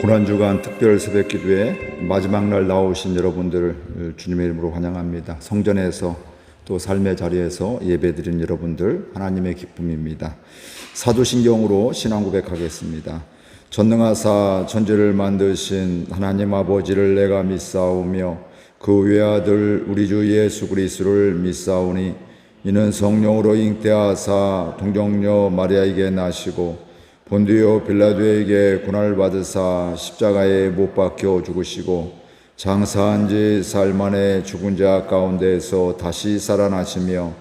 고난주간 특별 새벽기도에 마지막 날 나오신 여러분들 주님의 이름으로 환영합니다. 성전에서 또 삶의 자리에서 예배드린 여러분들 하나님의 기쁨입니다. 사도신경으로 신앙 고백하겠습니다. 전능하사 천지를 만드신 하나님 아버지를 내가 믿사오며 그 외아들 우리 주 예수 그리스도를 믿사오니 이는 성령으로 잉태하사 동정녀 마리아에게 나시고 본디오 빌라도에게 고난을 받으사 십자가에 못 박혀 죽으시고 장사한 지 사흘 만에 죽은 자 가운데에서 다시 살아나시며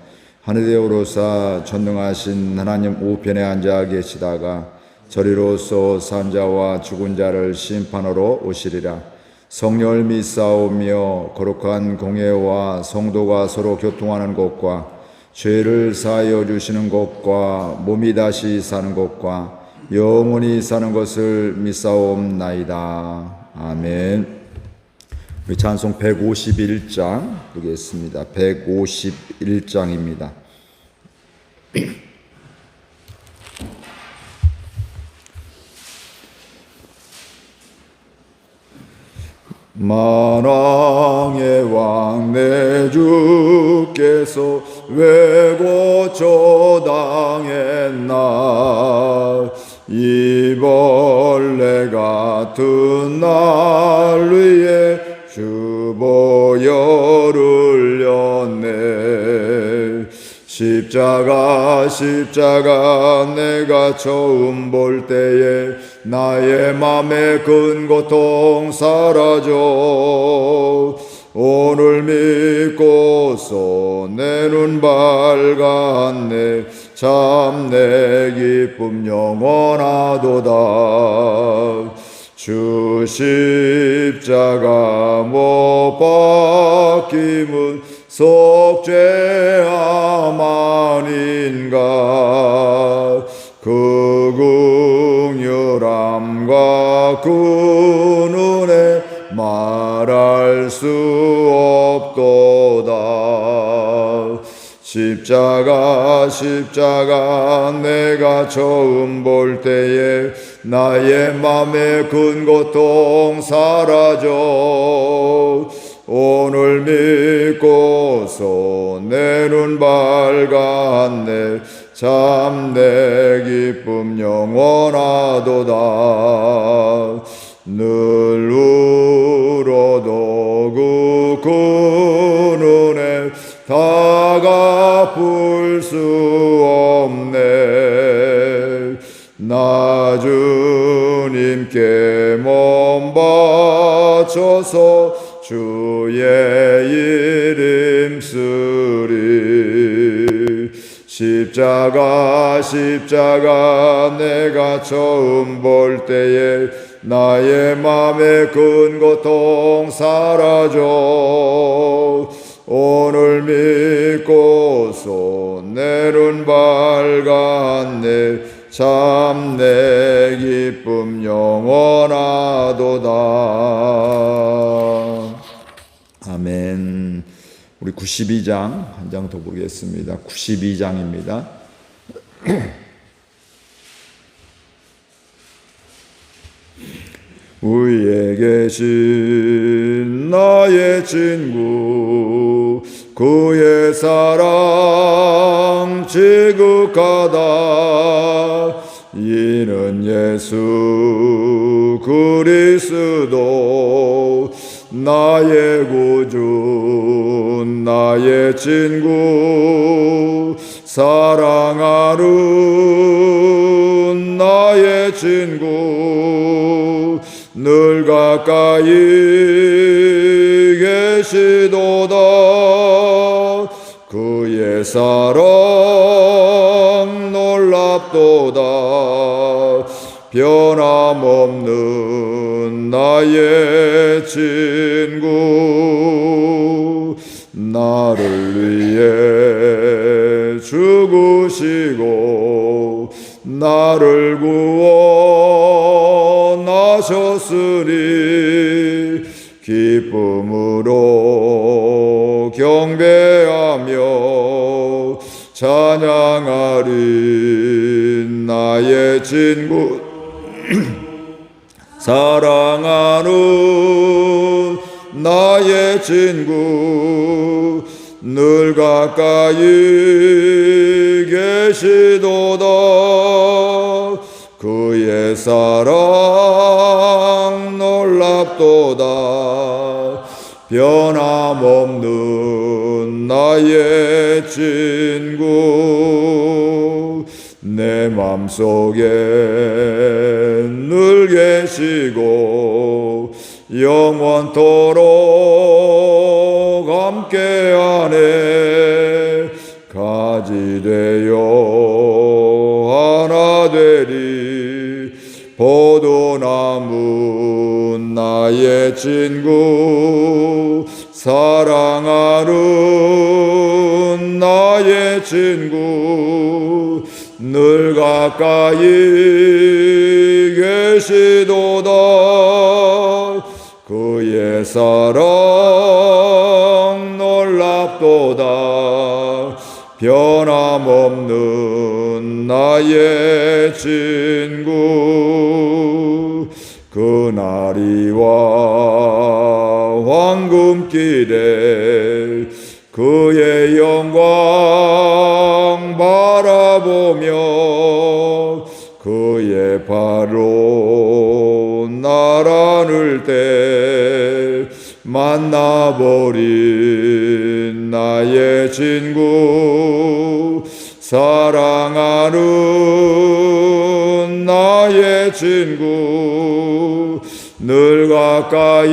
하늘에 오르사 전능하신 하나님 우편에 앉아 계시다가 저리로서 산 자와 죽은 자를 심판하러 오시리라. 성령을 믿사오며 거룩한 공예와 성도가 서로 교통하는 것과 죄를 사하여 주시는 것과 몸이 다시 사는 것과 영원히 사는 것을 믿사옵나이다. 아멘. 우리 찬송 151장 보겠습니다. 151장입니다. 만왕의 왕 내 주께서 왜 고쳐 당했나 이 벌레 같은 날 위에 주보혈을 흘렸네. 십자가 내가 처음 볼 때에 나의 맘에 큰 고통 사라져 오늘 믿고서 내 눈 밝았네. 참 내 기쁨 영원하도다. 주 십자가 못 박힘은 속죄함 아닌가. 그 긍휼함과 그 은혜 말할 수 없도다. 십자가 내가 처음 볼 때에 나의 맘에 큰 고통 사라져 오늘 믿고서 내 눈 밝았네. 참 내 기쁨 영원하도다. 늘 울어도 그 은혜 다 갚을 수 없네. 나 주님께 몸 바쳐서 주의 이름 쓰리. 십자가 내가 처음 볼 때에 나의 맘에 큰 고통 사라져 오늘 믿고서 내 눈 밝았네. 참 내 기쁨 영원하도다. 아멘. 우리 92장 한 장 더 보겠습니다. 92장입니다. 위에 계신 나의 친구 그의 사랑 지극하다. 이는 예수 그리스도 나의 구주 나의 친구 사랑하는 나의 친구 늘 가까이 계시도다. 그의 사랑 놀랍도다. 변함없는 나의 친구 나를 위해 죽으시고 나를 구원하셨으니 기쁨으로 경배하며 찬양하리. 나의 친구 사랑하는 나의 친구 늘 가까이 계시도다. 그의 사랑 놀랍도다. 변함없는 나의 친구 내 맘속에 늘 계시고 영원토록 함께하네. 가지 되어 하나 되리. 포도나무 나의 친구 사랑하는 나의 친구 늘 가까이 계시도다. 그의 사랑 놀랍도다. 변함없는 나의 친구 그날이와 황금길에 그의 영광 바라보며 그의 발로 날 안을 때 만나버린 나의 친구 사랑하는 나의 친구 늘 가까이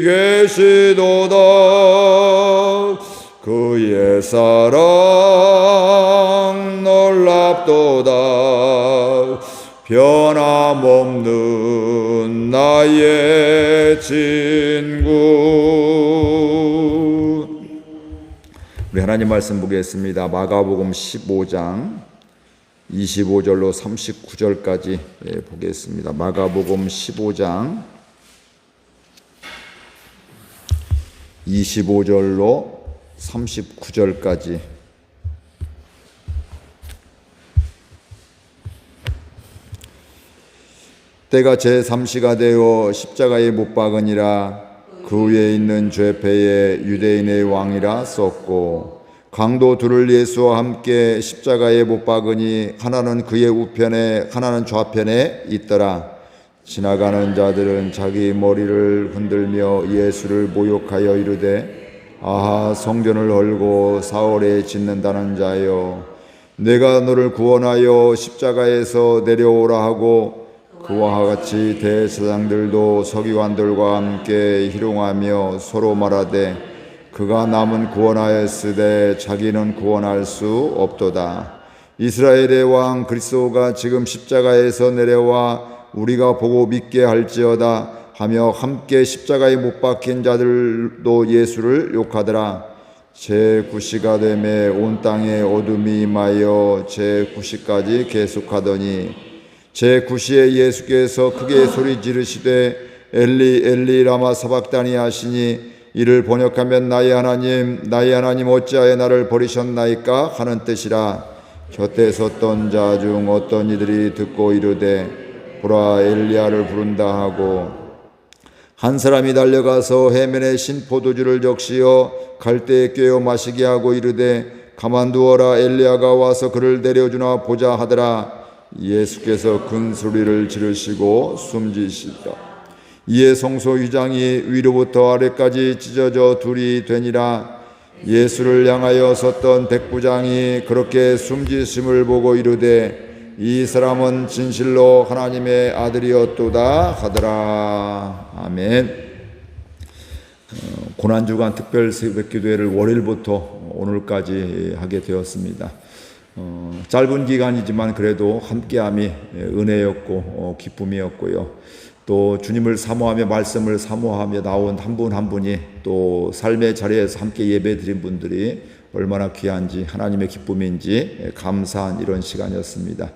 계시도다. 그의 사랑 놀랍도다. 변함없는 나의 친구. 우리 하나님 말씀 보겠습니다. 마가복음 15장 25절로 39절까지 보겠습니다. 마가복음 15장 25절로 39절까지. 때가 제3시가 되어 십자가에 못 박으니라. 그 위에 있는 죄패에 유대인의 왕이라 썼고 강도 둘을 예수와 함께 십자가에 못 박으니 하나는 그의 우편에 하나는 좌편에 있더라. 지나가는 자들은 자기 머리를 흔들며 예수를 모욕하여 이르되 아하 성전을 헐고 사흘에 짓는다는 자여 내가 너를 구원하여 십자가에서 내려오라 하고 그와 같이 대제사장들도 서기관들과 함께 희롱하며 서로 말하되 그가 남은 구원하였으되 자기는 구원할 수 없도다. 이스라엘의 왕 그리스도가 지금 십자가에서 내려와 우리가 보고 믿게 할지어다 하며 함께 십자가에 못 박힌 자들도 예수를 욕하더라. 제9시가 되매 온 땅에 어둠이 임하여 제9시까지 계속하더니 제9시에 예수께서 크게 소리 지르시되 엘리 엘리 라마 사박다니 하시니 이를 번역하면 나의 하나님 어찌하여 나를 버리셨나이까 하는 뜻이라. 곁에 섰던 자 중 어떤 이들이 듣고 이르되 보라 엘리야를 부른다 하고 한 사람이 달려가서 해면에 신 포도주를 적시어 갈대에 꿰어 마시게 하고 이르되 가만두어라 엘리야가 와서 그를 내려주나 보자 하더라. 예수께서 큰 소리를 지르시고 숨지시다. 이에 성소 휘장이 위로부터 아래까지 찢어져 둘이 되니라. 예수를 향하여 섰던 백부장이 그렇게 숨지심을 보고 이르되 이 사람은 진실로 하나님의 아들이었도다 하더라. 아멘. 고난주간 특별 새벽기도회를 월요일부터 오늘까지 하게 되었습니다. 짧은 기간이지만 그래도 함께함이 은혜였고 기쁨이었고요. 또 주님을 사모하며 말씀을 사모하며 나온 한 분 한 분이 또 삶의 자리에서 함께 예배드린 분들이 얼마나 귀한지 하나님의 기쁨인지 감사한 이런 시간이었습니다.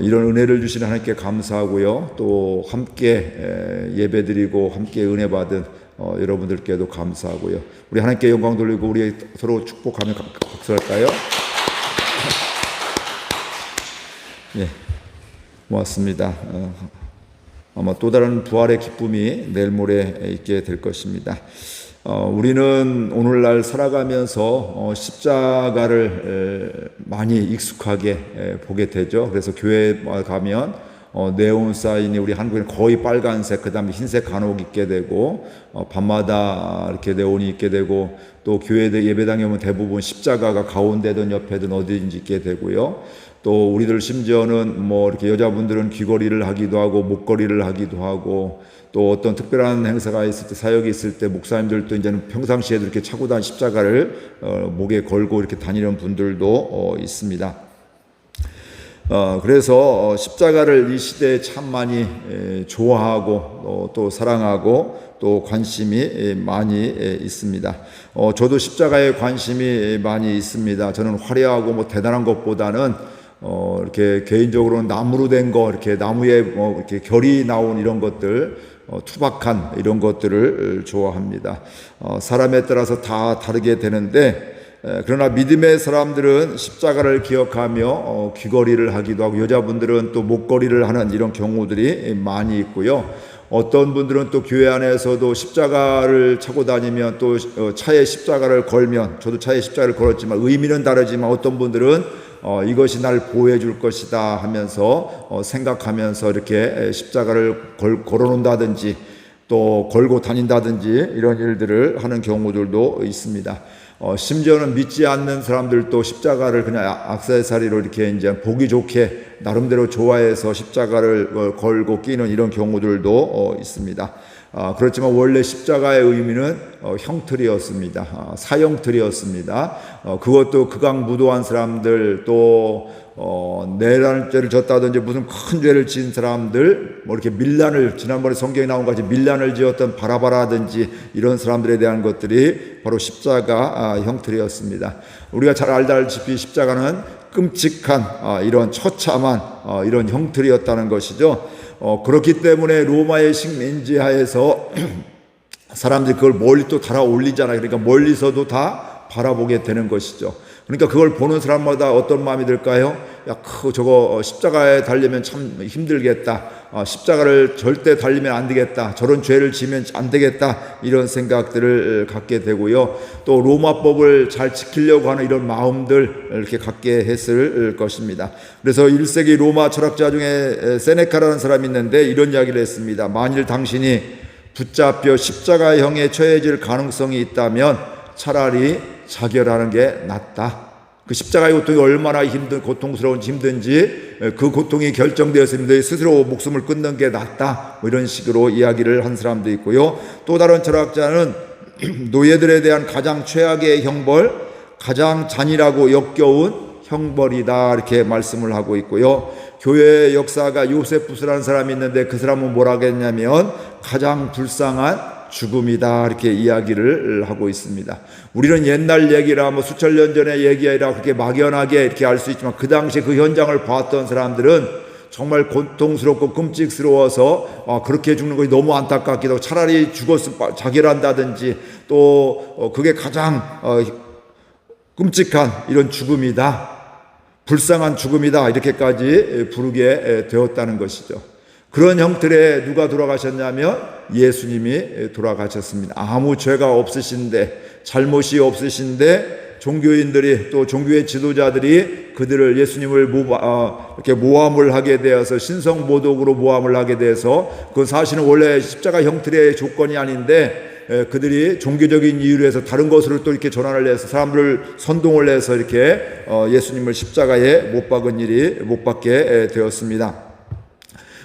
이런 은혜를 주시는 하나님께 감사하고요. 또 함께 예배드리고 함께 은혜 받은 여러분들께도 감사하고요. 우리 하나님께 영광 돌리고 우리 서로 축복하며 박수할까요? 예, 고맙습니다. 아마 또 다른 부활의 기쁨이 내일 모레 있게 될 것입니다. 우리는 오늘날 살아가면서 십자가를 많이 익숙하게 보게 되죠. 그래서 교회에 가면 네온 사인이 우리 한국에는 거의 빨간색, 그 다음에 흰색 간혹 있게 되고, 밤마다 이렇게 네온이 있게 되고, 또 교회 예배당에 오면 대부분 십자가가 가운데든 옆에든 어디든지 있게 되고요. 또 우리들 심지어는 뭐 이렇게 여자분들은 귀걸이를 하기도 하고 목걸이를 하기도 하고, 또 어떤 특별한 행사가 있을 때, 사역이 있을 때 목사님들도 이제는 평상시에도 이렇게 차고 다니는 십자가를 목에 걸고 이렇게 다니는 분들도 있습니다. 그래서 십자가를 이 시대에 참 많이 좋아하고 또 사랑하고 또 관심이 많이 있습니다. 저도 십자가에 관심이 많이 있습니다. 저는 화려하고 뭐 대단한 것보다는 이렇게 개인적으로는 나무로 된 거, 이렇게 나무에 뭐 이렇게 결이 나온 이런 것들, 투박한 이런 것들을 좋아합니다. 사람에 따라서 다 다르게 되는데, 그러나 믿음의 사람들은 십자가를 기억하며 귀걸이를 하기도 하고, 여자분들은 또 목걸이를 하는 이런 경우들이 많이 있고요. 어떤 분들은 또 교회 안에서도 십자가를 차고 다니면 또 차에 십자가를 걸면, 저도 차에 십자가를 걸었지만 의미는 다르지만 어떤 분들은 이것이 날 보호해 줄 것이다 하면서 생각하면서 이렇게 십자가를 걸어놓는다든지 또 걸고 다닌다든지 이런 일들을 하는 경우들도 있습니다. 심지어는 믿지 않는 사람들도 십자가를 그냥 액세서리로 이렇게 이제 보기 좋게 나름대로 좋아해서 십자가를 걸고 끼는 이런 경우들도 있습니다. 그렇지만 원래 십자가의 의미는 형틀이었습니다. 사형틀이었습니다. 그것도 극악무도한 사람들, 또 내란 죄를 졌다든지 무슨 큰 죄를 지은 사람들, 뭐 이렇게 밀란을, 지난번에 성경에 나온 같이 밀란을 지었던 바라바라든지 이런 사람들에 대한 것들이 바로 십자가 형틀이었습니다. 우리가 잘 알다시피 십자가는 끔찍한 이런 처참한 이런 형틀이었다는 것이죠. 그렇기 때문에 로마의 식민지 하에서 사람들이 그걸 멀리 또 달아 올리잖아요. 그러니까 멀리서도 다 바라보게 되는 것이죠. 그러니까 그걸 보는 사람마다 어떤 마음이 들까요? 야, 저거 십자가에 달리면 참 힘들겠다. 십자가를 절대 달리면 안 되겠다. 저런 죄를 지면 안 되겠다. 이런 생각들을 갖게 되고요. 또 로마법을 잘 지키려고 하는 이런 마음들 이렇게 갖게 했을 것입니다. 그래서 1세기 로마 철학자 중에 세네카라는 사람이 있는데 이런 이야기를 했습니다. 만일 당신이 붙잡혀 십자가형에 처해질 가능성이 있다면 차라리 자결하는 게 낫다. 그 십자가의 고통이 얼마나 고통스러운지 힘든지 그 고통이 결정되었습니다. 스스로 목숨을 끊는 게 낫다. 뭐 이런 식으로 이야기를 한 사람도 있고요. 또 다른 철학자는 노예들에 대한 가장 최악의 형벌, 가장 잔인하고 역겨운 형벌이다. 이렇게 말씀을 하고 있고요. 교회의 역사가 요세푸스라는 사람이 있는데 그 사람은 뭐라고 했냐면 가장 불쌍한 죽음이다. 이렇게 이야기를 하고 있습니다. 우리는 옛날 얘기라 뭐 수천 년 전의 얘기라 그렇게 막연하게 이렇게 알 수 있지만 그 당시 그 현장을 봤던 사람들은 정말 고통스럽고 끔찍스러워서 그렇게 죽는 것이 너무 안타깝기도 하고 차라리 죽었으면 자결한다든지 또 그게 가장 끔찍한 이런 죽음이다. 불쌍한 죽음이다. 이렇게까지 부르게 되었다는 것이죠. 그런 형틀에 누가 돌아가셨냐면 예수님이 돌아가셨습니다. 아무 죄가 없으신데, 잘못이 없으신데 종교인들이 또 종교의 지도자들이 그들을 예수님을 이렇게 모함을 하게 되어서 신성모독으로 모함을 하게 돼서 그 사실은 원래 십자가 형틀의 조건이 아닌데 그들이 종교적인 이유로 해서 다른 것으로 또 이렇게 전환을 해서 사람들을 선동을 해서 이렇게 예수님을 십자가에 못 박게 되었습니다.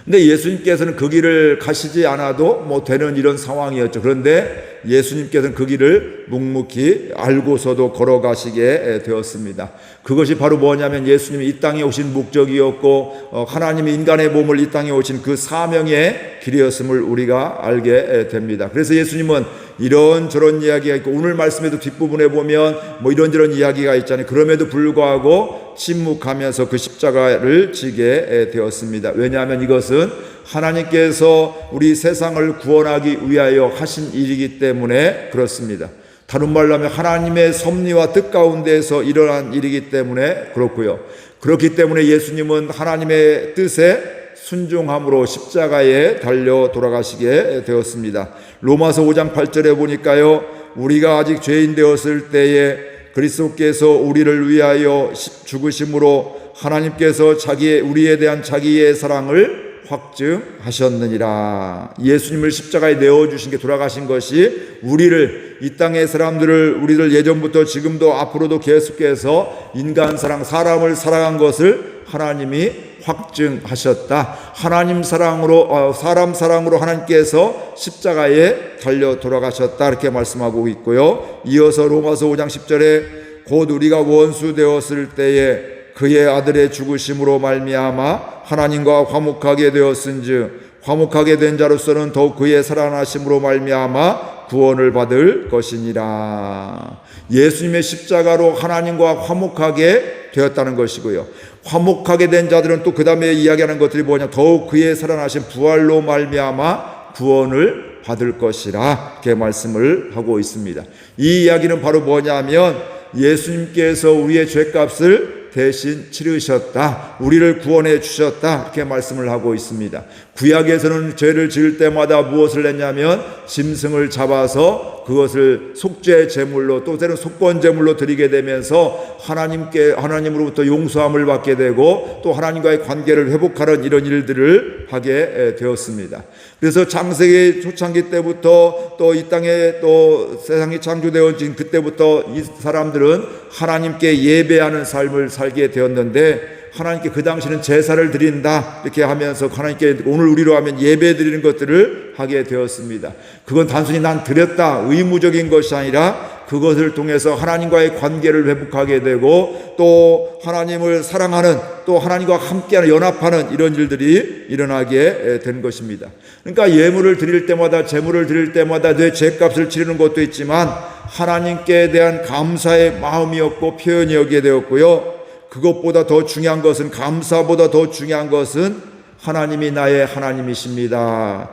근데 예수님께서는 그 길을 가시지 않아도 뭐 되는 이런 상황이었죠. 그런데 예수님께서는 그 길을 묵묵히 알고서도 걸어가시게 되었습니다. 그것이 바로 뭐냐면 예수님이 이 땅에 오신 목적이었고 하나님이 인간의 몸을 이 땅에 오신 그 사명의 길이었음을 우리가 알게 됩니다. 그래서 예수님은 이런저런 이야기가 있고 오늘 말씀에도 뒷부분에 보면 뭐 이런저런 이야기가 있잖아요. 그럼에도 불구하고 침묵하면서 그 십자가를 지게 되었습니다. 왜냐하면 이것은 하나님께서 우리 세상을 구원하기 위하여 하신 일이기 때문에 그렇습니다. 다른 말로 하면 하나님의 섭리와 뜻 가운데에서 일어난 일이기 때문에 그렇고요. 그렇기 때문에 예수님은 하나님의 뜻에 순종함으로 십자가에 달려 돌아가시게 되었습니다. 로마서 5장 8절에 보니까요, 우리가 아직 죄인 되었을 때에 그리스도께서 우리를 위하여 죽으심으로 하나님께서 우리에 대한 자기의 사랑을 확증하셨느니라. 예수님을 십자가에 내어주신 게, 돌아가신 것이 우리를, 이 땅의 사람들을, 우리를 예전부터 지금도 앞으로도 계속해서 인간 사랑, 사람을 사랑한 것을 하나님이 확증하셨다. 하나님 사랑으로, 사람 사랑으로 하나님께서 십자가에 달려 돌아가셨다, 이렇게 말씀하고 있고요. 이어서 로마서 5장 10절에 곧 우리가 원수 되었을 때에 그의 아들의 죽으심으로 말미암아 하나님과 화목하게 되었은즉 화목하게 된 자로서는 더욱 그의 살아나심으로 말미암아 구원을 받을 것이니라. 예수님의 십자가로 하나님과 화목하게 되었다는 것이고요. 화목하게 된 자들은 또 그 다음에 이야기하는 것들이 뭐냐, 더욱 그의 살아나신 부활로 말미암아 구원을 받을 것이라, 이렇게 말씀을 하고 있습니다. 이 이야기는 바로 뭐냐면 예수님께서 우리의 죄값을 대신 치르셨다, 우리를 구원해 주셨다, 이렇게 말씀을 하고 있습니다. 구약에서는 죄를 지을 때마다 무엇을 했냐면 짐승을 잡아서 그것을 속죄 제물로, 또 때로는 속건 제물로 드리게 되면서 하나님으로부터 용서함을 받게 되고 또 하나님과의 관계를 회복하는 이런 일들을 하게 되었습니다. 그래서 창세기 초창기 때부터 또 이 땅에 또 세상이 창조되어진 그때부터 이 사람들은 하나님께 예배하는 삶을 살게 되었는데, 하나님께 그 당시는 제사를 드린다 이렇게 하면서 하나님께 오늘 우리로 하면 예배 드리는 것들을 하게 되었습니다. 그건 단순히 난 드렸다, 의무적인 것이 아니라 그것을 통해서 하나님과의 관계를 회복하게 되고 또 하나님을 사랑하는, 또 하나님과 함께하는, 연합하는 이런 일들이 일어나게 된 것입니다. 그러니까 예물을 드릴 때마다, 제물을 드릴 때마다 내 죄값을 치르는 것도 있지만 하나님께 대한 감사의 마음이었고 표현이었게 되었고요. 그것보다 더 중요한 것은, 감사보다 더 중요한 것은 하나님이 나의 하나님이십니다.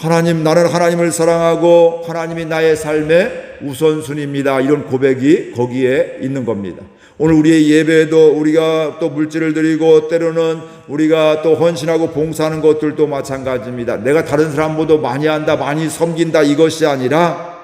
나는 하나님을 사랑하고 하나님이 나의 삶의 우선순위입니다. 이런 고백이 거기에 있는 겁니다. 오늘 우리의 예배도 우리가 또 물질을 드리고 때로는 우리가 또 헌신하고 봉사하는 것들도 마찬가지입니다. 내가 다른 사람보다 많이 한다, 많이 섬긴다, 이것이 아니라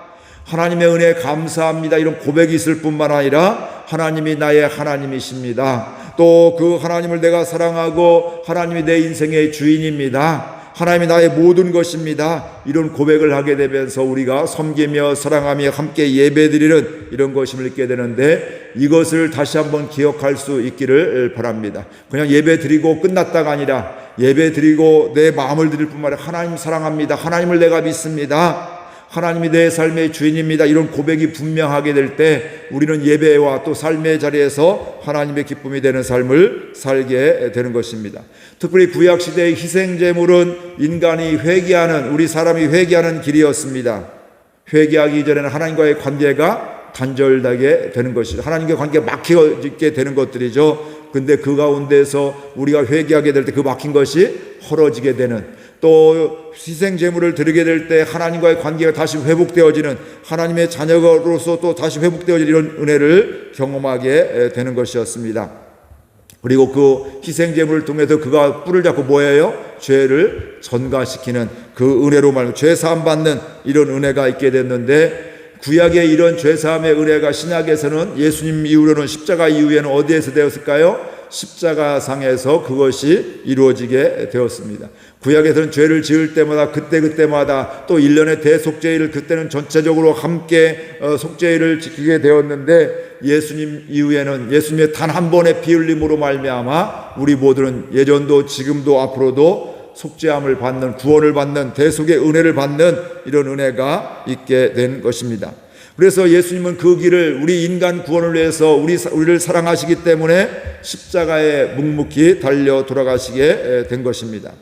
하나님의 은혜에 감사합니다, 이런 고백이 있을 뿐만 아니라 하나님이 나의 하나님이십니다. 또 그 하나님을 내가 사랑하고 하나님이 내 인생의 주인입니다. 하나님이 나의 모든 것입니다. 이런 고백을 하게 되면서 우리가 섬기며 사랑하며 함께 예배드리는 이런 것임을 잊게 되는데, 이것을 다시 한번 기억할 수 있기를 바랍니다. 그냥 예배드리고 끝났다가 아니라 예배드리고 내 마음을 드릴 뿐만 아니라 하나님 사랑합니다, 하나님을 내가 믿습니다, 하나님이 내 삶의 주인입니다, 이런 고백이 분명하게 될 때 우리는 예배와 또 삶의 자리에서 하나님의 기쁨이 되는 삶을 살게 되는 것입니다. 특별히 구약시대의 희생제물은 인간이 회개하는, 우리 사람이 회개하는 길이었습니다. 회개하기 이전에는 하나님과의 관계가 단절되게 되는 것이죠. 하나님과의 관계가 막히게 되는 것들이죠. 근데 그 가운데서 우리가 회개하게 될 때 그 막힌 것이 헐어지게 되는, 또 희생제물을 드리게 될 때 하나님과의 관계가 다시 회복되어지는, 하나님의 자녀로서 또 다시 회복되어지는 이런 은혜를 경험하게 되는 것이었습니다. 그리고 그 희생제물을 통해서 그가 뿔을 잡고 뭐예요? 죄를 전가시키는 그 은혜로 말하면 죄사함 받는 이런 은혜가 있게 됐는데, 구약의 이런 죄사함의 은혜가 신약에서는 예수님 이후로는 십자가 이후에는 어디에서 되었을까요? 십자가상에서 그것이 이루어지게 되었습니다. 구약에서는 죄를 지을 때마다 그때마다 또 1년의 대속죄일을 그때는 전체적으로 함께 속죄일을 지키게 되었는데, 예수님 이후에는 예수님의 단 한 번의 피 흘림으로 말미암아 우리 모두는 예전도 지금도 앞으로도 속죄함을 받는, 구원을 받는, 대속의 은혜를 받는 이런 은혜가 있게 된 것입니다. 그래서 예수님은 그 길을, 우리 인간 구원을 위해서 우리를 사랑하시기 때문에 십자가에 묵묵히 달려 돌아가시게 된 것입니다.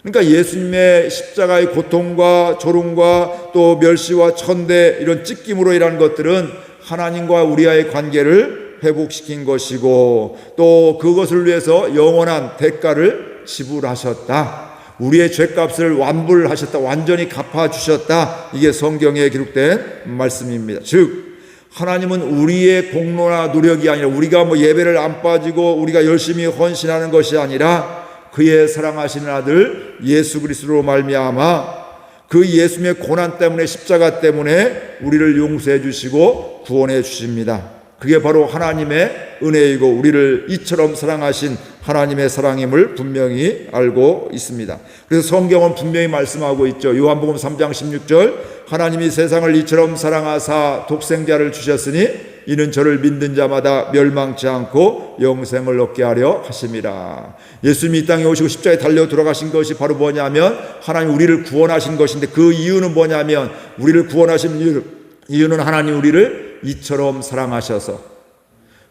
그러니까 예수님의 십자가의 고통과 조롱과 또 멸시와 천대, 이런 찢김으로 일한 것들은 하나님과 우리와의 관계를 회복시킨 것이고 또 그것을 위해서 영원한 대가를 지불하셨다. 우리의 죄값을 완불하셨다, 완전히 갚아주셨다. 이게 성경에 기록된 말씀입니다. 즉 하나님은 우리의 공로나 노력이 아니라, 우리가 예배를 안 빠지고 우리가 열심히 헌신하는 것이 아니라 그의 사랑하시는 아들 예수 그리스도로 말미암아 그 예수님의 고난 때문에 십자가 때문에 우리를 용서해 주시고 구원해 주십니다. 그게 바로 하나님의 은혜이고 우리를 이처럼 사랑하신 하나님의 사랑임을 분명히 알고 있습니다. 그래서 성경은 분명히 말씀하고 있죠. 요한복음 3장 16절 하나님이 세상을 이처럼 사랑하사 독생자를 주셨으니 이는 저를 믿는 자마다 멸망치 않고 영생을 얻게 하려 하심이라. 예수님이 이 땅에 오시고 십자가에 달려 돌아가신 것이 바로 뭐냐면 하나님 우리를 구원하신 것인데 그 이유는 뭐냐면 우리를 구원하신 이유는 하나님 우리를 이처럼 사랑하셔서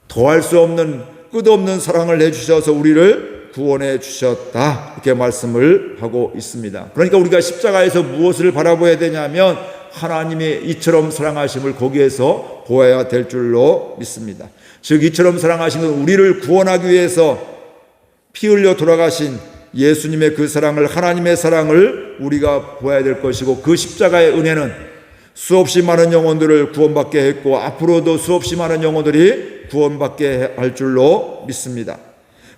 더할 수 없는 끝없는 사랑을 해주셔서 우리를 구원해 주셨다 이렇게 말씀을 하고 있습니다. 그러니까 우리가 십자가에서 무엇을 바라봐야 되냐면 하나님이 이처럼 사랑하심을 거기에서 보아야 될 줄로 믿습니다. 즉 이처럼 사랑하신 건 우리를 구원하기 위해서 피 흘려 돌아가신 예수님의 그 사랑을 하나님의 사랑을 우리가 보아야 될 것이고 그 십자가의 은혜는 수없이 많은 영혼들을 구원받게 했고 앞으로도 수없이 많은 영혼들이 구원받게 할 줄로 믿습니다.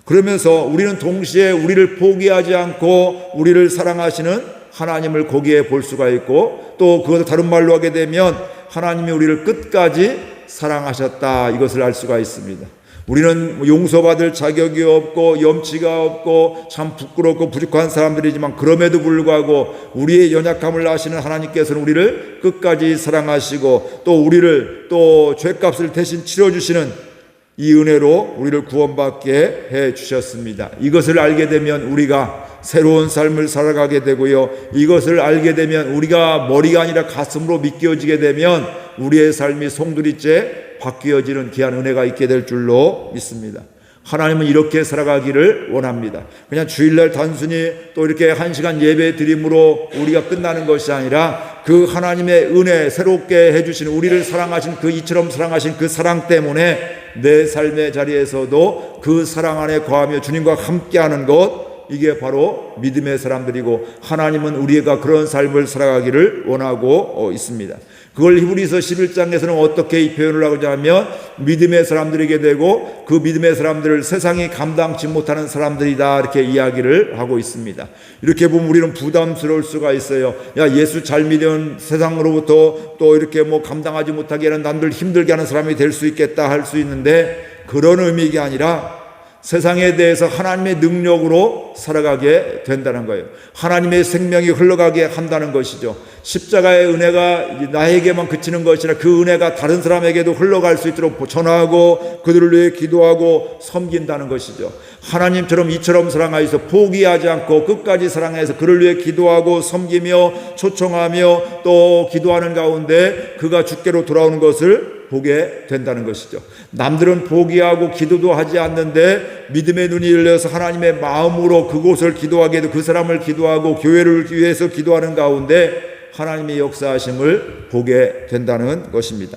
그러면서 우리는 동시에 우리를 포기하지 않고 우리를 사랑하시는 하나님을 거기에 볼 수가 있고 또 그것을 다른 말로 하게 되면 하나님이 우리를 끝까지 사랑하셨다 이것을 알 수가 있습니다. 우리는 용서받을 자격이 없고 염치가 없고 참 부끄럽고 부족한 사람들이지만 그럼에도 불구하고 우리의 연약함을 아시는 하나님께서는 우리를 끝까지 사랑하시고 또 우리를 또 죄값을 대신 치러주시는 이 은혜로 우리를 구원받게 해 주셨습니다. 이것을 알게 되면 우리가 새로운 삶을 살아가게 되고요. 이것을 알게 되면 우리가 머리가 아니라 가슴으로 믿겨지게 되면 우리의 삶이 송두리째 바뀌어지는 귀한 은혜가 있게 될 줄로 믿습니다. 하나님은 이렇게 살아가기를 원합니다. 그냥 주일날 단순히 또 이렇게 1시간 예배 드림으로 우리가 끝나는 것이 아니라 그 하나님의 은혜 새롭게 해주신 우리를 사랑하신 그 이처럼 사랑하신 그 사랑 때문에 내 삶의 자리에서도 그 사랑 안에 거하며 주님과 함께하는 것 이게 바로 믿음의 사람들이고 하나님은 우리가 그런 삶을 살아가기를 원하고 있습니다. 그걸 히브리서 11장에서는 어떻게 표현을 하냐면 믿음의 사람들에게 되고 그 믿음의 사람들을 세상이 감당치 못하는 사람들이다 이렇게 이야기를 하고 있습니다. 이렇게 보면 우리는 부담스러울 수가 있어요. 야 예수 잘 믿으면 세상으로부터 또 이렇게 뭐 감당하지 못하게 하는 남들 힘들게 하는 사람이 될 수 있겠다 할 수 있는데 그런 의미가 아니라 세상에 대해서 하나님의 능력으로 살아가게 된다는 거예요. 하나님의 생명이 흘러가게 한다는 것이죠. 십자가의 은혜가 나에게만 그치는 것이 아니라 그 은혜가 다른 사람에게도 흘러갈 수 있도록 전하고 그들을 위해 기도하고 섬긴다는 것이죠. 하나님처럼 이처럼 사랑하여서 포기하지 않고 끝까지 사랑해서 그를 위해 기도하고 섬기며 초청하며 또 기도하는 가운데 그가 주께로 돌아오는 것을 보게 된다는 것이죠. 남들은 포기하고 기도도 하지 않는데 믿음의 눈이 열려서 하나님의 마음으로 그곳을 기도하게 해도 그 사람을 기도하고 교회를 위해서 기도하는 가운데 하나님의 역사하심을 보게 된다는 것입니다.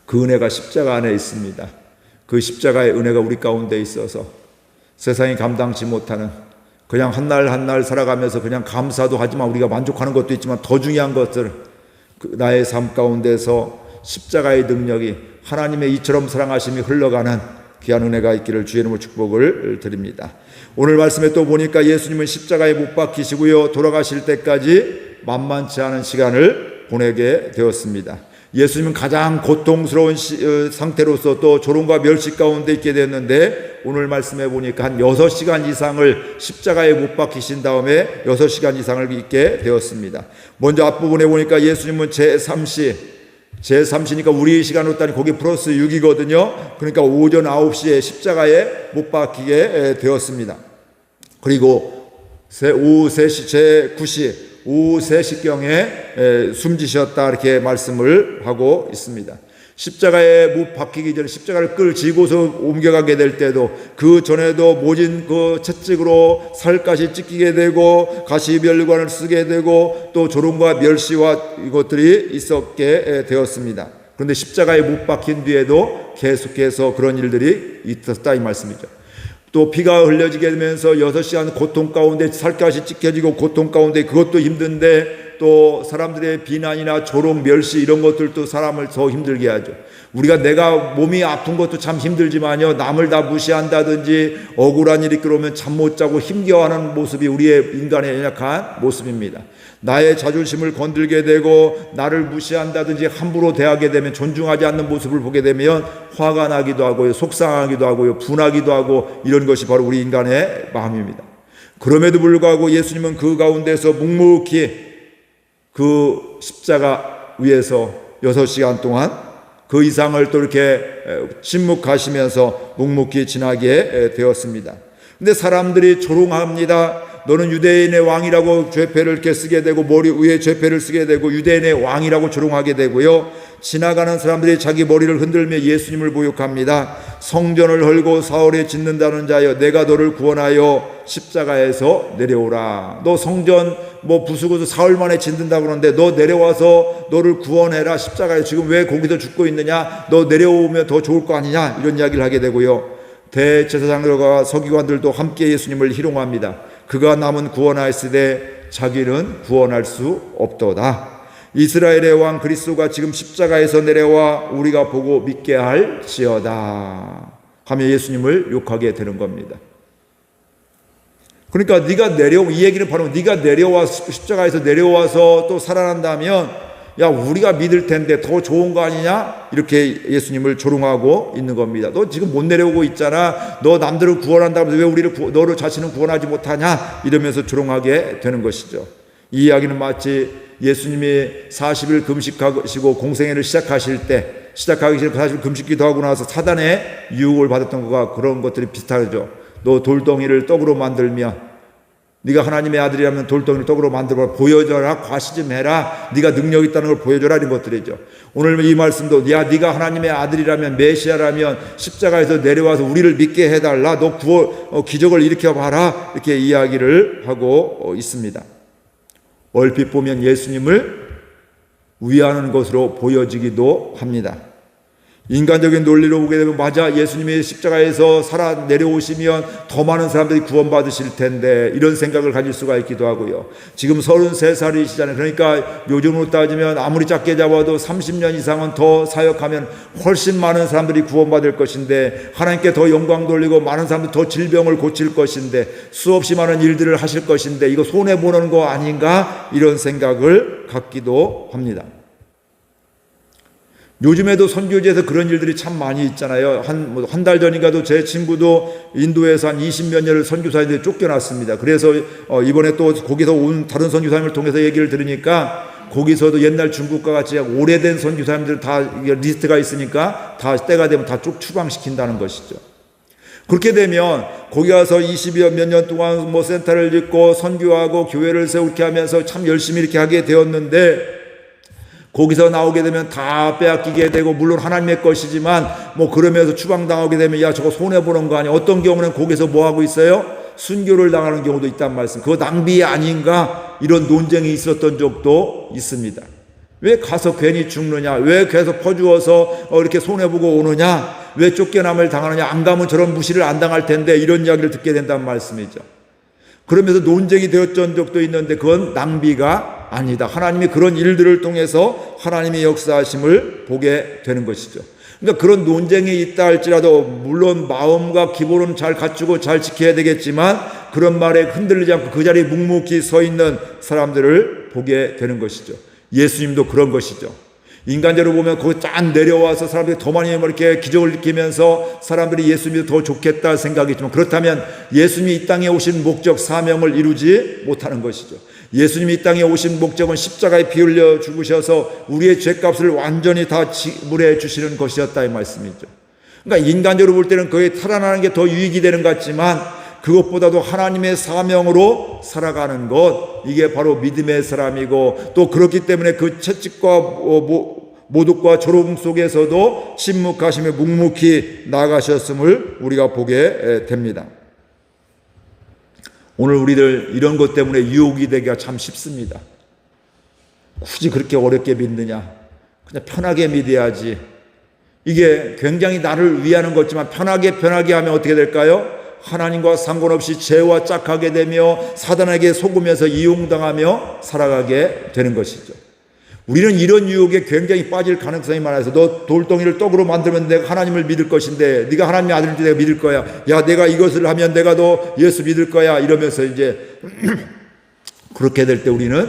그 은혜가 십자가 안에 있습니다. 그 십자가의 은혜가 우리 가운데 있어서 세상이 감당치 못하는 그냥 한 날 한 날 살아가면서 그냥 감사도 하지만 우리가 만족하는 것도 있지만 더 중요한 것들 나의 삶 가운데서 십자가의 능력이 하나님의 이처럼 사랑하심이 흘러가는 귀한 은혜가 있기를 주의 이름으로 축복을 드립니다. 오늘 말씀에 또 보니까 예수님은 십자가에 못 박히시고요 돌아가실 때까지 만만치 않은 시간을 보내게 되었습니다. 예수님은 가장 고통스러운 상태로서 또 조롱과 멸시 가운데 있게 됐는데 오늘 말씀해 보니까 한 6시간 이상을 십자가에 못 박히신 다음에 6시간 이상을 있게 되었습니다. 먼저 앞부분에 보니까 예수님은 제3시니까 우리 시간으로 따지면 거기 플러스 6이거든요. 그러니까 오전 9시에 십자가에 못 박히게 되었습니다. 그리고 오후 3시, 제9시 오후 3시경에 숨지셨다 이렇게 말씀을 하고 있습니다. 십자가에 못 박히기 전에 십자가를 끌지고서 옮겨가게 될 때도 그 전에도 모진 그 채찍으로 살갗이 찢기게 되고 가시멸관을 쓰게 되고 또 조롱과 멸시와 이것들이 있었게 되었습니다. 그런데 십자가에 못 박힌 뒤에도 계속해서 그런 일들이 있었다 이 말씀이죠. 또 피가 흘려지게 되면서 6시간 고통 가운데 살갗이 찢겨지고 고통 가운데 그것도 힘든데 또 사람들의 비난이나 조롱, 멸시 이런 것들도 사람을 더 힘들게 하죠. 내가 몸이 아픈 것도 참 힘들지만요, 남을 다 무시한다든지 억울한 일이 끌어오면 잠 못 자고 힘겨워하는 모습이 우리의 인간의 연약한 모습입니다. 나의 자존심을 건들게 되고 나를 무시한다든지 함부로 대하게 되면, 존중하지 않는 모습을 보게 되면 화가 나기도 하고요, 속상하기도 하고요, 분하기도 하고, 이런 것이 바로 우리 인간의 마음입니다. 그럼에도 불구하고 예수님은 그 가운데서 묵묵히 그 십자가 위에서 6시간 동안 그 이상을 또 이렇게 침묵하시면서 묵묵히 지나게 되었습니다. 근데 사람들이 조롱합니다. 너는 유대인의 왕이라고 죄패를 이렇게 쓰게 되고, 머리 위에 죄패를 쓰게 되고, 유대인의 왕이라고 조롱하게 되고요. 지나가는 사람들이 자기 머리를 흔들며 예수님을 모욕합니다. 성전을 헐고 사흘에 짓는다는 자여, 내가 너를 구원하여 십자가에서 내려오라. 너 성전 부수고도 사흘 만에 짓는다고 그러는데 너 내려와서 너를 구원해라. 십자가에 지금 왜 거기서 죽고 있느냐? 너 내려오면 더 좋을 거 아니냐? 이런 이야기를 하게 되고요. 대제사장들과 서기관들도 함께 예수님을 희롱합니다. 그가 남은 구원하였으되 자기는 구원할 수 없도다. 이스라엘의 왕 그리스도가 지금 십자가에서 내려와 우리가 보고 믿게 할지어다 하며 예수님을 욕하게 되는 겁니다. 그러니까 이 얘기는 바로 네가 내려와서 십자가에서 내려와서 또 살아난다면, 야, 우리가 믿을 텐데 더 좋은 거 아니냐? 이렇게 예수님을 조롱하고 있는 겁니다. 너 지금 못 내려오고 있잖아. 너 남들을 구원한다면서 왜 너를 자신은 구원하지 못하냐? 이러면서 조롱하게 되는 것이죠. 이 이야기는 마치 예수님이 40일 금식하시고 공생애를 시작하기 전에 40일 금식기도 하고 나서 사단의 유혹을 받았던 것과 그런 것들이 비슷하죠. 너 돌덩이를 떡으로 만들면, 네가 하나님의 아들이라면 돌덩이를 떡으로 만들어 보여줘라, 과시 좀 해라, 네가 능력 있다는 걸 보여줘라, 이런 것들이죠. 오늘 이 말씀도, 야, 네가 하나님의 아들이라면, 메시아라면 십자가에서 내려와서 우리를 믿게 해달라, 너 기적을 일으켜봐라, 이렇게 이야기를 하고 있습니다. 얼핏 보면 예수님을 위하는 것으로 보여지기도 합니다. 인간적인 논리로 보게 되면, 맞아, 예수님이 십자가에서 살아 내려오시면 더 많은 사람들이 구원받으실 텐데, 이런 생각을 가질 수가 있기도 하고요. 지금 33살이시잖아요. 그러니까 요즘으로 따지면 아무리 작게 잡아도 30년 이상은 더 사역하면 훨씬 많은 사람들이 구원받을 것인데, 하나님께 더 영광 돌리고 많은 사람들이 더 질병을 고칠 것인데, 수없이 많은 일들을 하실 것인데, 이거 손해보는 거 아닌가? 이런 생각을 갖기도 합니다. 요즘에도 선교지에서 그런 일들이 참 많이 있잖아요. 한 달 전인가도 제 친구도 인도에서 한 20몇 년을 선교사님들이 쫓겨났습니다. 그래서 이번에 또 거기서 온 다른 선교사님을 통해서 얘기를 들으니까, 거기서도 옛날 중국과 같이 오래된 선교사님들 다 리스트가 있으니까 다 때가 되면 다 쭉 추방시킨다는 것이죠. 그렇게 되면 거기 가서 20여 몇 년 동안 센터를 짓고 선교하고 교회를 세우고 이렇게 하면서 참 열심히 이렇게 하게 되었는데, 거기서 나오게 되면 다 빼앗기게 되고, 물론 하나님의 것이지만 그러면서 추방당하게 되면, 야, 저거 손해보는 거 아니야? 어떤 경우는 거기서 하고 있어요? 순교를 당하는 경우도 있단 말씀. 그거 낭비 아닌가? 이런 논쟁이 있었던 적도 있습니다. 왜 가서 괜히 죽느냐? 왜 계속 퍼주어서 이렇게 손해보고 오느냐? 왜 쫓겨남을 당하느냐? 안 가면 저런 무시를 안 당할 텐데, 이런 이야기를 듣게 된다는 말씀이죠. 그러면서 논쟁이 되었던 적도 있는데, 그건 낭비가 아니다. 하나님이 그런 일들을 통해서 하나님의 역사하심을 보게 되는 것이죠. 그러니까 그런 논쟁이 있다 할지라도, 물론 마음과 기본은 잘 갖추고 잘 지켜야 되겠지만, 그런 말에 흔들리지 않고 그 자리에 묵묵히 서 있는 사람들을 보게 되는 것이죠. 예수님도 그런 것이죠. 인간적으로 보면 거기 쫙 내려와서 사람들이 더 많이 이렇게 기적을 일으키면서 사람들이 예수님이 더 좋겠다 생각이지만, 그렇다면 예수님이 이 땅에 오신 목적, 사명을 이루지 못하는 것이죠. 예수님이 이 땅에 오신 목적은 십자가에 피 흘려 죽으셔서 우리의 죄값을 완전히 다 지불해 주시는 것이었다, 이 말씀이죠. 그러니까 인간적으로 볼 때는 거의 살아나는 게 더 유익이 되는 것 같지만, 그것보다도 하나님의 사명으로 살아가는 것, 이게 바로 믿음의 사람이고, 또 그렇기 때문에 그 채찍과 모독과 조롱 속에서도 침묵하시며 묵묵히 나아가셨음을 우리가 보게 됩니다. 오늘 우리들 이런 것 때문에 유혹이 되기가 참 쉽습니다. 굳이 그렇게 어렵게 믿느냐? 그냥 편하게 믿어야지. 이게 굉장히 나를 위하는 거지만, 편하게 하면 어떻게 될까요? 하나님과 상관없이 죄와 짝하게 되며 사단에게 속으면서 이용당하며 살아가게 되는 것이죠. 우리는 이런 유혹에 굉장히 빠질 가능성이 많아서 너 돌덩이를 떡으로 만들면 내가 하나님을 믿을 것인데 네가 하나님의 아들인지 내가 믿을 거야. 야, 내가 이것을 하면 내가 너 예수 믿을 거야. 이러면서 이제 그렇게 될 때 우리는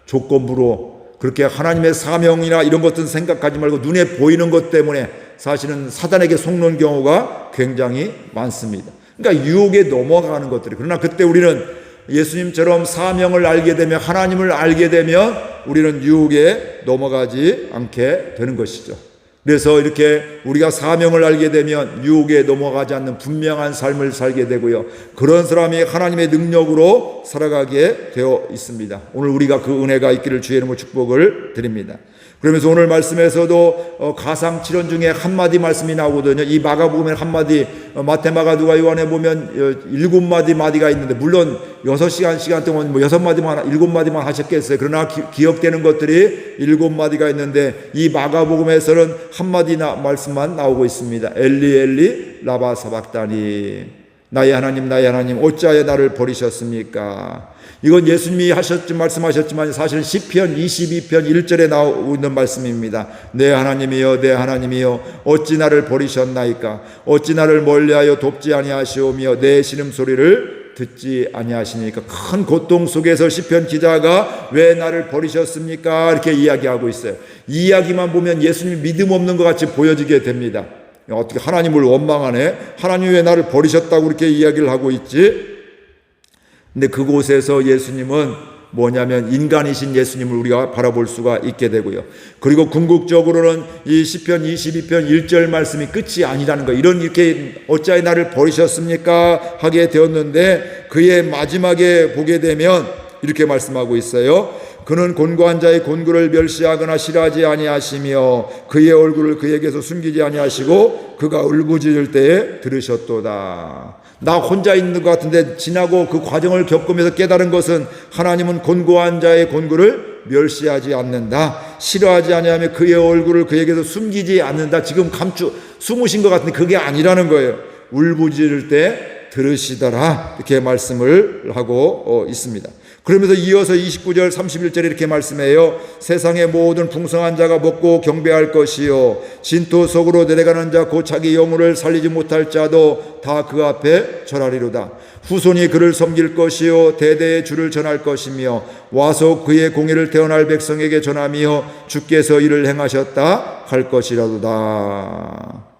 조건부로 그렇게 하나님의 사명이나 이런 것들은 생각하지 말고 눈에 보이는 것 때문에 사실은 사단에게 속는 경우가 굉장히 많습니다. 그러니까 유혹에 넘어가는 것들이. 그러나 그때 우리는 예수님처럼 사명을 알게 되면, 하나님을 알게 되면 우리는 유혹에 넘어가지 않게 되는 것이죠. 그래서 이렇게 우리가 사명을 알게 되면 유혹에 넘어가지 않는 분명한 삶을 살게 되고요. 그런 사람이 하나님의 능력으로 살아가게 되어 있습니다. 오늘 우리가 그 은혜가 있기를 주의 이름으로 축복을 드립니다. 그러면서 오늘 말씀에서도 가상칠언 중에 한마디 말씀이 나오거든요. 이 마가복음에 한마디, 마태, 마가, 누가, 요한에 보면 7마디가 있는데, 물론 6시간 동안 6마디만, 7마디만 하셨겠어요. 그러나 기억되는 것들이 7마디가 있는데, 이 마가복음에서는 한마디나 말씀만 나오고 있습니다. 엘리 엘리 라바 사박다니, 나의 하나님 어찌하여 나를 버리셨습니까? 이건 예수님이 말씀하셨지만 사실은 시편 22편 1절에 나오는 말씀입니다. 내 하나님이여 내 하나님이여 어찌 나를 버리셨나이까? 어찌 나를 멀리하여 돕지 아니하시오며 내 신음소리를 듣지 아니하시니까? 큰 고통 속에서 시편 기자가 왜 나를 버리셨습니까? 이렇게 이야기하고 있어요. 이 이야기만 보면 예수님이 믿음 없는 것 같이 보여지게 됩니다. 어떻게 하나님을 원망하네? 하나님 왜 나를 버리셨다고 이렇게 이야기를 하고 있지? 근데 그곳에서 예수님은 뭐냐면 인간이신 예수님을 우리가 바라볼 수가 있게 되고요. 그리고 궁극적으로는 이 시편 22편 1절 말씀이 끝이 아니라는 거. 이렇게 어찌하여 나를 버리셨습니까? 하게 되었는데 그의 마지막에 보게 되면 이렇게 말씀하고 있어요. 그는 곤고한 자의 곤고를 멸시하거나 싫어하지 아니하시며 그의 얼굴을 그에게서 숨기지 아니하시고 그가 울부짖을 때에 들으셨도다. 나 혼자 있는 것 같은데 지나고 그 과정을 겪으면서 깨달은 것은 하나님은 곤고한 자의 곤고를 멸시하지 않는다. 싫어하지 아니하며 그의 얼굴을 그에게서 숨기지 않는다. 지금 숨으신 것 같은데 그게 아니라는 거예요. 울부짖을 때 들으시더라. 이렇게 말씀을 하고 있습니다. 그러면서 이어서 29절 31절에 이렇게 말씀해요. 세상의 모든 풍성한 자가 먹고 경배할 것이요 진토 속으로 내려가는 자 곧 자기 영혼을 살리지 못할 자도 다 그 앞에 절하리로다. 후손이 그를 섬길 것이요 대대의 주를 전할 것이며 와서 그의 공의를 태어날 백성에게 전하며 주께서 이를 행하셨다 할 것이라도다.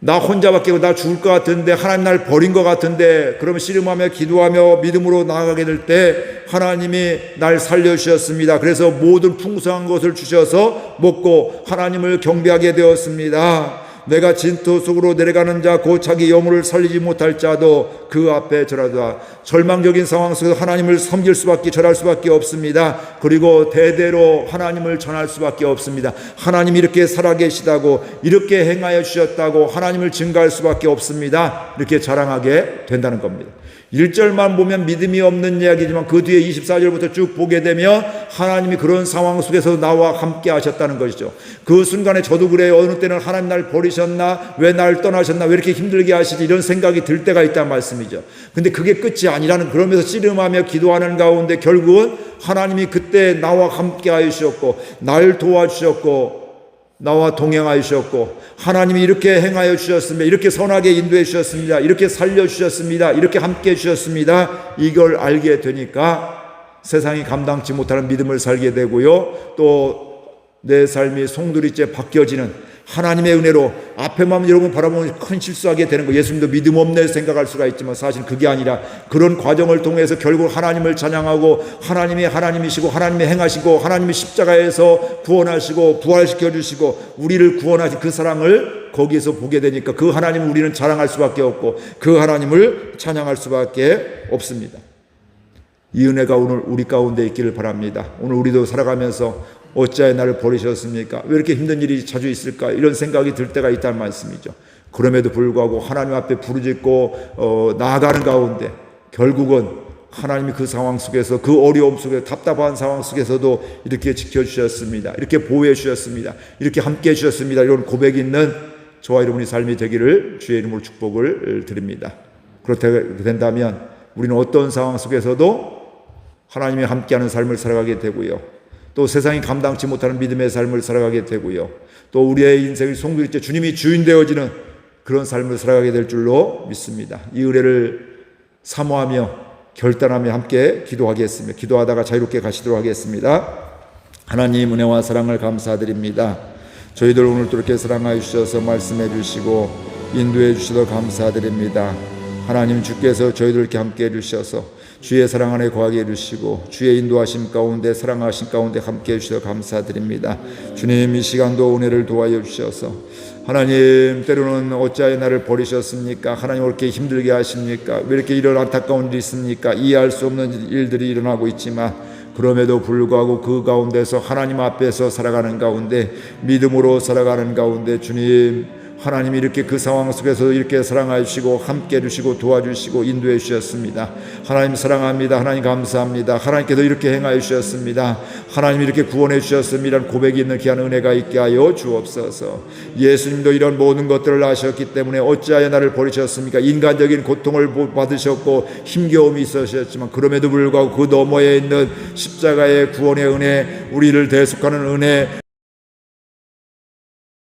나 혼자밖에 나 죽을 것 같은데 하나님 날 버린 것 같은데 그러면 씨름하며 기도하며 믿음으로 나아가게 될 때 하나님이 날 살려주셨습니다. 그래서 모든 풍성한 것을 주셔서 먹고 하나님을 경배하게 되었습니다. 내가 진토 속으로 내려가는 자 곧 자기 영혼을 살리지 못할 자도 그 앞에 절하다. 절망적인 상황 속에서 하나님을 섬길 수밖에 절할 수밖에 없습니다. 그리고 대대로 하나님을 전할 수밖에 없습니다. 하나님이 이렇게 살아계시다고 이렇게 행하여 주셨다고 하나님을 증거할 수밖에 없습니다. 이렇게 자랑하게 된다는 겁니다. 1절만 보면 믿음이 없는 이야기지만 그 뒤에 24절부터 쭉 보게 되면 하나님이 그런 상황 속에서 나와 함께 하셨다는 것이죠. 그 순간에 저도 그래요. 어느 때는 하나님 날 버리셨나? 왜 날 떠나셨나? 왜 이렇게 힘들게 하시지? 이런 생각이 들 때가 있다는 말씀이죠. 근데 그게 끝이 아니라는, 그러면서 씨름하며 기도하는 가운데 결국은 하나님이 그때 나와 함께 하셨고 날 도와주셨고 나와 동행하여 주셨고 하나님이 이렇게 행하여 주셨습니다. 이렇게 선하게 인도해 주셨습니다. 이렇게 살려주셨습니다. 이렇게 함께 해주셨습니다. 이걸 알게 되니까 세상이 감당치 못하는 믿음을 살게 되고요. 또 내 삶이 송두리째 바뀌어지는 하나님의 은혜로 앞에만 여러분 바라보면 큰 실수하게 되는 거. 예수님도 믿음 없네 생각할 수가 있지만 사실 그게 아니라 그런 과정을 통해서 결국 하나님을 찬양하고 하나님이 하나님이시고 하나님이 행하시고 하나님이 십자가에서 구원하시고 부활시켜 주시고 우리를 구원하신 그 사랑을 거기에서 보게 되니까 그 하나님을 우리는 자랑할 수밖에 없고 그 하나님을 찬양할 수밖에 없습니다. 이 은혜가 오늘 우리 가운데 있기를 바랍니다. 오늘 우리도 살아가면서 어찌하여 나를 버리셨습니까? 왜 이렇게 힘든 일이 자주 있을까? 이런 생각이 들 때가 있다는 말씀이죠. 그럼에도 불구하고 하나님 앞에 부르짖고 나아가는 가운데 결국은 하나님이 그 상황 속에서 그 어려움 속에 답답한 상황 속에서도 이렇게 지켜주셨습니다. 이렇게 보호해 주셨습니다. 이렇게 함께 해주셨습니다. 이런 고백이 있는 저와 여러분의 삶이 되기를 주의 이름으로 축복을 드립니다. 그렇게 된다면 우리는 어떤 상황 속에서도 하나님이 함께하는 삶을 살아가게 되고요. 또 세상이 감당치 못하는 믿음의 삶을 살아가게 되고요. 또 우리의 인생의 송두리째 주님이 주인 되어지는 그런 삶을 살아가게 될 줄로 믿습니다. 이 은혜를 사모하며 결단하며 함께 기도하겠습니다. 기도하다가 자유롭게 가시도록 하겠습니다. 하나님 은혜와 사랑을 감사드립니다. 저희들 오늘도 이렇게 사랑하여 주셔서 말씀해 주시고 인도해 주시도록 감사드립니다. 하나님 주께서 저희들 이렇게 함께 해주셔서 주의 사랑 안에 거하게 해주시고 주의 인도하심 가운데 사랑하심 가운데 함께 해주셔서 감사드립니다. 주님 이 시간도 은혜를 도와여 주셔서 하나님 때로는 어찌하여 나를 버리셨습니까? 하나님 왜 이렇게 힘들게 하십니까? 왜 이렇게 이런 안타까운 일이 있습니까? 이해할 수 없는 일들이 일어나고 있지만 그럼에도 불구하고 그 가운데서 하나님 앞에서 살아가는 가운데 믿음으로 살아가는 가운데 주님 하나님이 이렇게 그 상황 속에서 이렇게 사랑해 주시고 함께 해주시고 도와주시고 인도해 주셨습니다. 하나님 사랑합니다. 하나님 감사합니다. 하나님께서 이렇게 행하여 주셨습니다. 하나님 이렇게 구원해 주셨습니다. 고백이 있는 귀한 은혜가 있게 하여 주옵소서. 예수님도 이런 모든 것들을 아셨기 때문에 어찌하여 나를 버리셨습니까? 인간적인 고통을 받으셨고 힘겨움이 있으셨지만 그럼에도 불구하고 그 너머에 있는 십자가의 구원의 은혜, 우리를 대속하는 은혜,